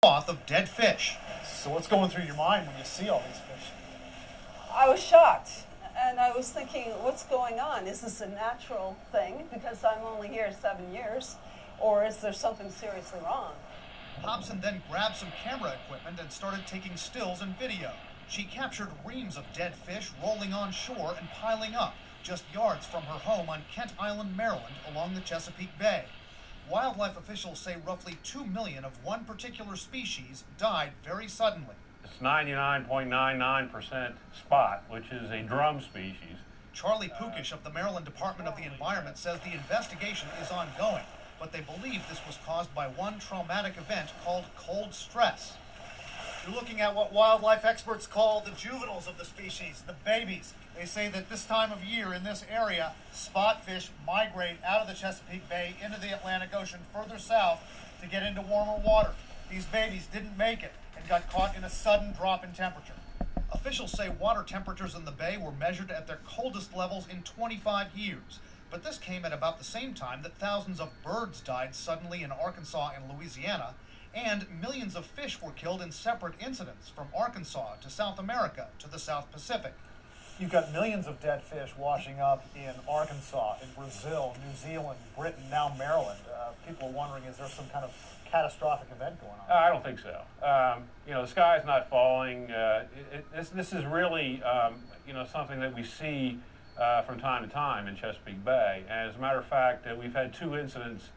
Cloth of dead fish. So what's going through your mind when you see all these fish? I was shocked, and I was thinking, what's going on? Is this a natural thing because I'm only here 7 years, or is there something seriously wrong? Hobson then grabbed some camera equipment and started taking stills and video. She captured reams of dead fish rolling on shore and piling up just yards from her home on Kent Island, Maryland, along the Chesapeake Bay. Wildlife officials say roughly 2 million of one particular species died very suddenly. It's 99.99% spot, which is a drum species. Charlie Pukish of the Maryland Department of the Environment says the investigation is ongoing, but they believe this was caused by one traumatic event called cold stress. You're looking at what wildlife experts call the juveniles of the species, the babies. They say that this time of year in this area, spot fish migrate out of the Chesapeake Bay into the Atlantic Ocean further south to get into warmer water. These babies didn't make it and got caught in a sudden drop in temperature. Officials say water temperatures in the bay were measured at their coldest levels in 25 years. But this came at about the same time that thousands of birds died suddenly in Arkansas and Louisiana, and millions of fish were killed in separate incidents from Arkansas to South America to the South Pacific. You've got millions of dead fish washing up in Arkansas, in Brazil, New Zealand, Britain, now Maryland. People are wondering, is there some kind of catastrophic event going on? I don't think so. The sky's not falling. This is really, something that we see from time to time in Chesapeake Bay. And as a matter of fact, we've had 2 incidents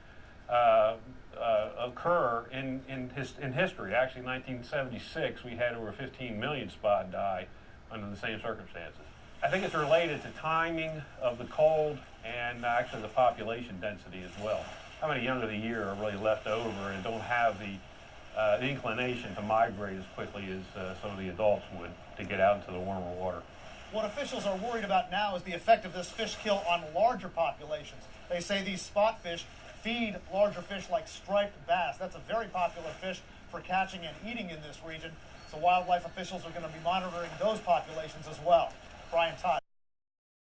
occur in history. Actually, in 1976, we had over 15 million spot die under the same circumstances. I think it's related to timing of the cold and actually the population density as well. How many young of the year are really left over and don't have the inclination to migrate as quickly as some of the adults would to get out into the warmer water. What officials are worried about now is the effect of this fish kill on larger populations. They say these spot fish feed larger fish like striped bass. That's a very popular fish for catching and eating in this region. So wildlife officials are going to be monitoring those populations as well. Brian Todd.